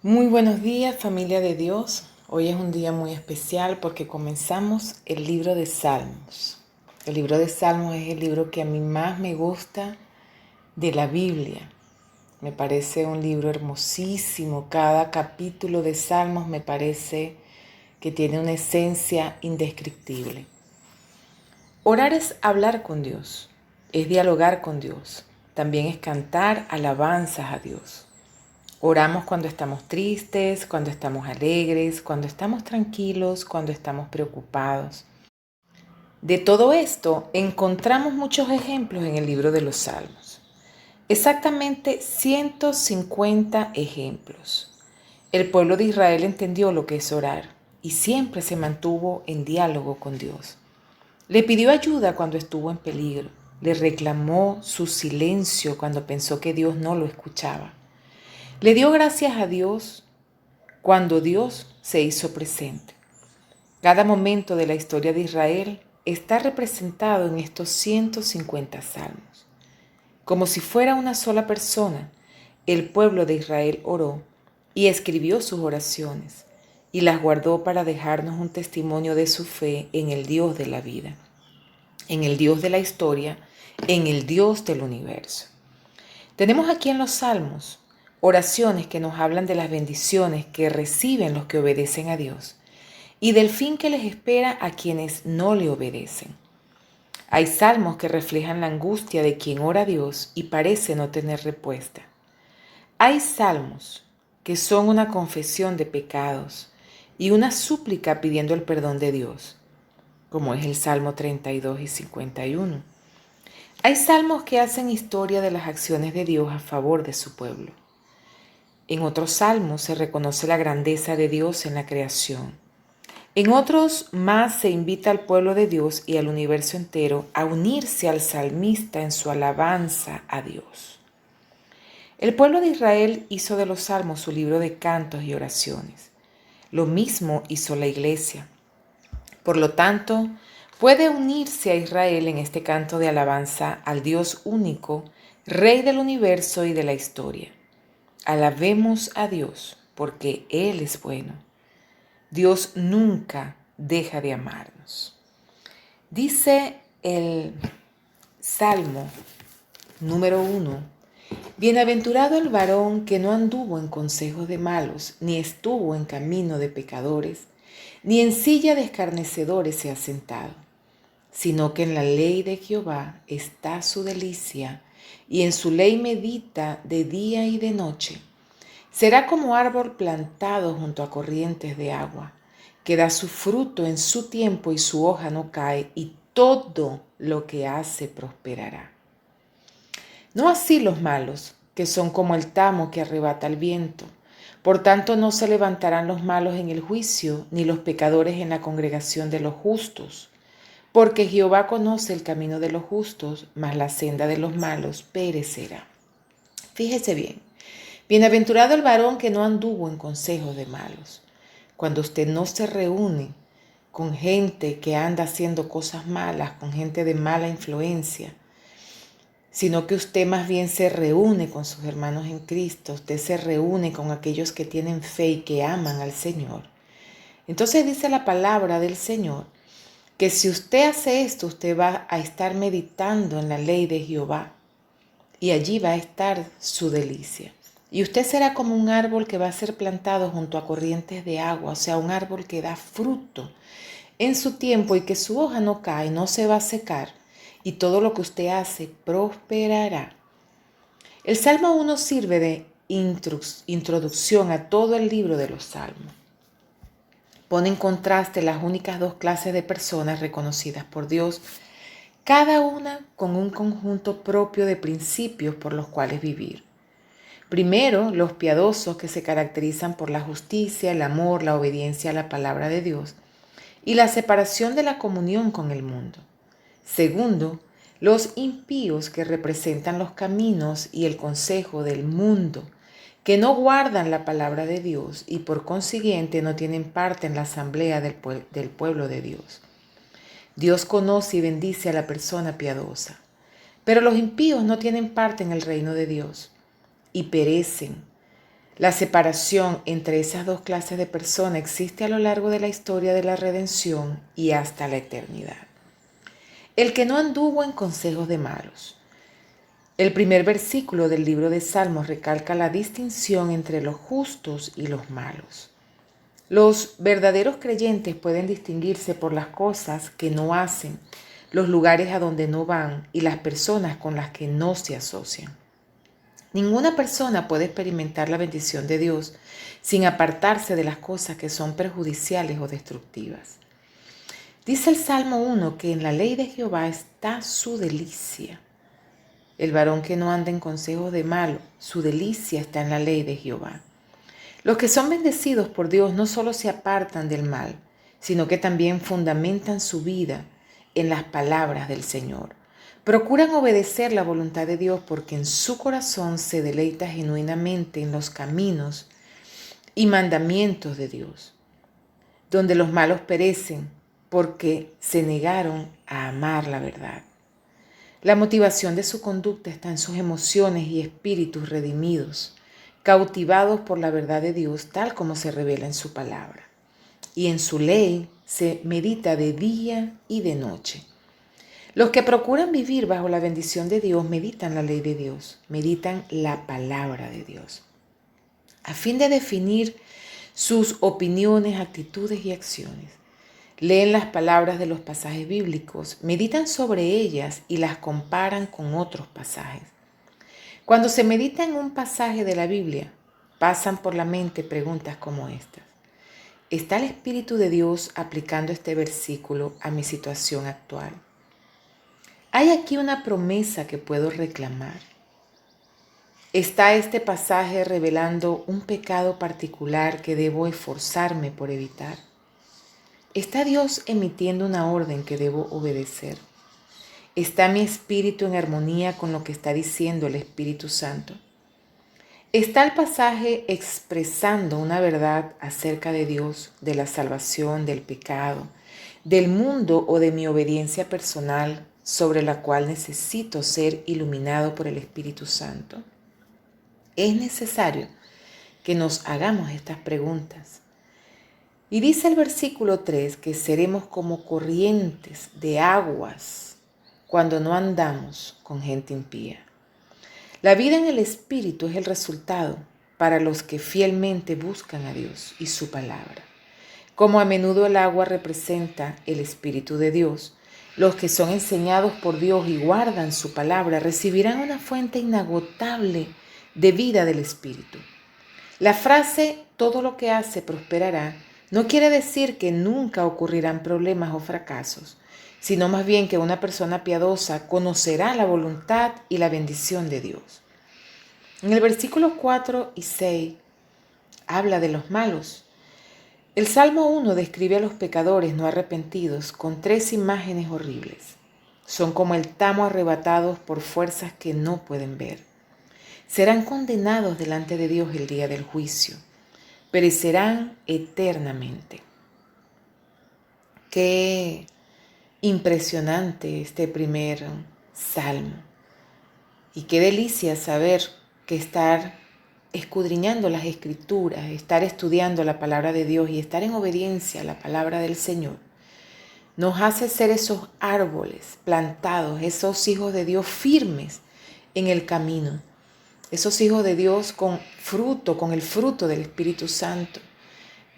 Muy buenos días, familia de Dios. Hoy es un día muy especial porque comenzamos el libro de Salmos. El libro de Salmos es el libro que a mí más me gusta de la Biblia. Me parece un libro hermosísimo. Cada capítulo de Salmos me parece que tiene una esencia indescriptible. Orar es hablar con Dios, es dialogar con Dios. También es cantar alabanzas a Dios. Oramos cuando estamos tristes, cuando estamos alegres, cuando estamos tranquilos, cuando estamos preocupados. De todo esto encontramos muchos ejemplos en el libro de los Salmos. Exactamente 150 ejemplos. El pueblo de Israel entendió lo que es orar y siempre se mantuvo en diálogo con Dios. Le pidió ayuda cuando estuvo en peligro. Le reclamó su silencio cuando pensó que Dios no lo escuchaba. Le dio gracias a Dios cuando Dios se hizo presente. Cada momento de la historia de Israel está representado en estos 150 salmos. Como si fuera una sola persona, el pueblo de Israel oró y escribió sus oraciones y las guardó para dejarnos un testimonio de su fe en el Dios de la vida, en el Dios de la historia, en el Dios del universo. Tenemos aquí en los Salmos oraciones que nos hablan de las bendiciones que reciben los que obedecen a Dios y del fin que les espera a quienes no le obedecen. Hay salmos que reflejan la angustia de quien ora a Dios y parece no tener respuesta. Hay salmos que son una confesión de pecados y una súplica pidiendo el perdón de Dios, como es el Salmo 32 y 51. Hay salmos que hacen historia de las acciones de Dios a favor de su pueblo. En otros salmos se reconoce la grandeza de Dios en la creación. En otros más se invita al pueblo de Dios y al universo entero a unirse al salmista en su alabanza a Dios. El pueblo de Israel hizo de los salmos su libro de cantos y oraciones. Lo mismo hizo la iglesia. Por lo tanto, puede unirse a Israel en este canto de alabanza al Dios único, Rey del universo y de la historia. Alabemos a Dios porque Él es bueno. Dios nunca deja de amarnos. Dice el Salmo número 1: Bienaventurado el varón que no anduvo en consejos de malos, ni estuvo en camino de pecadores, ni en silla de escarnecedores se ha sentado, sino que en la ley de Jehová está su delicia, y en su ley medita de día y de noche. Será como árbol plantado junto a corrientes de agua, que da su fruto en su tiempo y su hoja no cae, y todo lo que hace prosperará. No así los malos, que son como el tamo que arrebata el viento. Por tanto, no se levantarán los malos en el juicio, ni los pecadores en la congregación de los justos. Porque Jehová conoce el camino de los justos, mas la senda de los malos perecerá. Fíjese bien. Bienaventurado el varón que no anduvo en consejos de malos. Cuando usted no se reúne con gente que anda haciendo cosas malas, con gente de mala influencia, sino que usted más bien se reúne con sus hermanos en Cristo, usted se reúne con aquellos que tienen fe y que aman al Señor. Entonces dice la palabra del Señor que si usted hace esto, usted va a estar meditando en la ley de Jehová y allí va a estar su delicia. Y usted será como un árbol que va a ser plantado junto a corrientes de agua, o sea, un árbol que da fruto en su tiempo y que su hoja no cae, no se va a secar, y todo lo que usted hace prosperará. El Salmo 1 sirve de introducción a todo el libro de los Salmos. Pone en contraste las únicas dos clases de personas reconocidas por Dios, cada una con un conjunto propio de principios por los cuales vivir. Primero, los piadosos que se caracterizan por la justicia, el amor, la obediencia a la palabra de Dios y la separación de la comunión con el mundo. Segundo, los impíos que representan los caminos y el consejo del mundo, que no guardan la palabra de Dios y por consiguiente no tienen parte en la asamblea del pueblo de Dios. Dios conoce y bendice a la persona piadosa, pero los impíos no tienen parte en el reino de Dios y perecen. La separación entre esas dos clases de personas existe a lo largo de la historia de la redención y hasta la eternidad. El que no anduvo en consejos de malos. El primer versículo del libro de Salmos recalca la distinción entre los justos y los malos. Los verdaderos creyentes pueden distinguirse por las cosas que no hacen, los lugares a donde no van y las personas con las que no se asocian. Ninguna persona puede experimentar la bendición de Dios sin apartarse de las cosas que son perjudiciales o destructivas. Dice el Salmo 1 que en la ley de Jehová está su delicia. El varón que no anda en consejos de malo, su delicia está en la ley de Jehová. Los que son bendecidos por Dios no solo se apartan del mal, sino que también fundamentan su vida en las palabras del Señor. Procuran obedecer la voluntad de Dios porque en su corazón se deleita genuinamente en los caminos y mandamientos de Dios, donde los malos perecen porque se negaron a amar la verdad. La motivación de su conducta está en sus emociones y espíritus redimidos, cautivados por la verdad de Dios tal como se revela en su palabra. Y en su ley se medita de día y de noche. Los que procuran vivir bajo la bendición de Dios meditan la ley de Dios, meditan la palabra de Dios, a fin de definir sus opiniones, actitudes y acciones. Leen las palabras de los pasajes bíblicos, meditan sobre ellas y las comparan con otros pasajes. Cuando se medita en un pasaje de la Biblia, pasan por la mente preguntas como estas. ¿Está el Espíritu de Dios aplicando este versículo a mi situación actual? ¿Hay aquí una promesa que puedo reclamar? ¿Está este pasaje revelando un pecado particular que debo esforzarme por evitar? ¿Está Dios emitiendo una orden que debo obedecer? ¿Está mi espíritu en armonía con lo que está diciendo el Espíritu Santo? ¿Está el pasaje expresando una verdad acerca de Dios, de la salvación, del pecado, del mundo o de mi obediencia personal sobre la cual necesito ser iluminado por el Espíritu Santo? Es necesario que nos hagamos estas preguntas. Y dice el versículo 3 que seremos como corrientes de aguas cuando no andamos con gente impía. La vida en el Espíritu es el resultado para los que fielmente buscan a Dios y su palabra. Como a menudo el agua representa el Espíritu de Dios, los que son enseñados por Dios y guardan su palabra recibirán una fuente inagotable de vida del Espíritu. La frase "todo lo que hace prosperará" no quiere decir que nunca ocurrirán problemas o fracasos, sino más bien que una persona piadosa conocerá la voluntad y la bendición de Dios. En el versículo 4 y 6 habla de los malos. El Salmo 1 describe a los pecadores no arrepentidos con 3 imágenes horribles. Son como el tamo arrebatados por fuerzas que no pueden ver. Serán condenados delante de Dios el día del juicio. Perecerán eternamente. Qué impresionante este primer salmo. Y qué delicia saber que estar escudriñando las Escrituras, estar estudiando la palabra de Dios y estar en obediencia a la palabra del Señor, nos hace ser esos árboles plantados, esos hijos de Dios firmes en el camino, esos hijos de Dios con fruto, con el fruto del Espíritu Santo,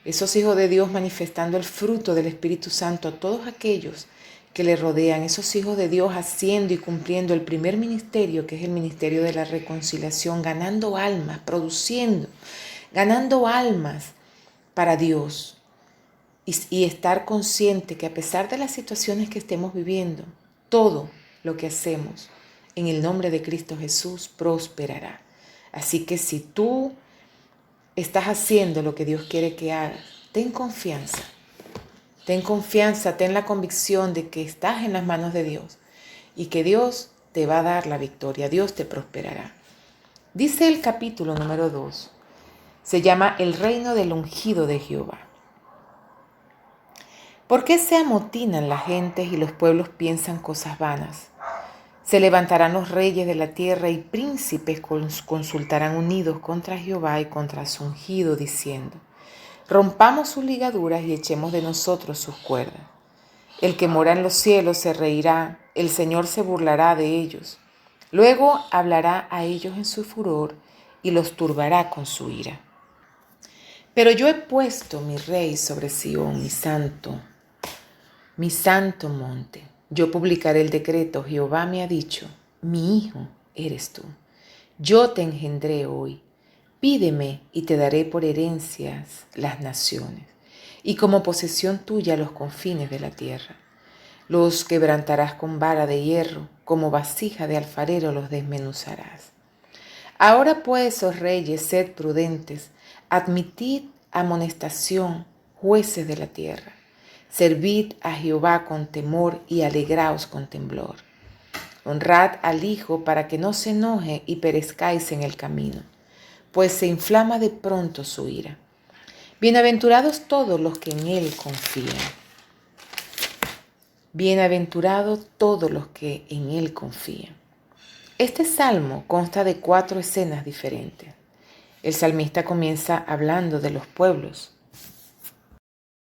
esos hijos de Dios manifestando el fruto del Espíritu Santo a todos aquellos que le rodean, esos hijos de Dios haciendo y cumpliendo el primer ministerio, que es el ministerio de la reconciliación, ganando almas, produciendo, ganando almas para Dios. Y estar consciente que a pesar de las situaciones que estemos viviendo, todo lo que hacemos en el nombre de Cristo Jesús prosperará. Así que si tú estás haciendo lo que Dios quiere que hagas, ten confianza. Ten confianza, ten la convicción de que estás en las manos de Dios y que Dios te va a dar la victoria, Dios te prosperará. Dice el capítulo número 2, se llama El reino del ungido de Jehová. ¿Por qué se amotinan las gentes y los pueblos piensan cosas vanas? Se levantarán los reyes de la tierra y príncipes consultarán unidos contra Jehová y contra su ungido, diciendo: rompamos sus ligaduras y echemos de nosotros sus cuerdas. El que mora en los cielos se reirá, el Señor se burlará de ellos. Luego hablará a ellos en su furor y los turbará con su ira. Pero yo he puesto mi rey sobre Sión, mi santo monte. Yo publicaré el decreto. Jehová me ha dicho: mi hijo eres tú. Yo te engendré hoy. Pídeme y te daré por herencias las naciones, y como posesión tuya los confines de la tierra. Los quebrantarás con vara de hierro, como vasija de alfarero los desmenuzarás. Ahora pues, oh reyes, sed prudentes, admitid amonestación, jueces de la tierra. Servid a Jehová con temor y alegraos con temblor. Honrad al Hijo para que no se enoje y perezcáis en el camino, pues se inflama de pronto su ira. Bienaventurados todos los que en Él confían. Bienaventurados todos los que en Él confían. Este salmo consta de 4 escenas diferentes. El salmista comienza hablando de los pueblos,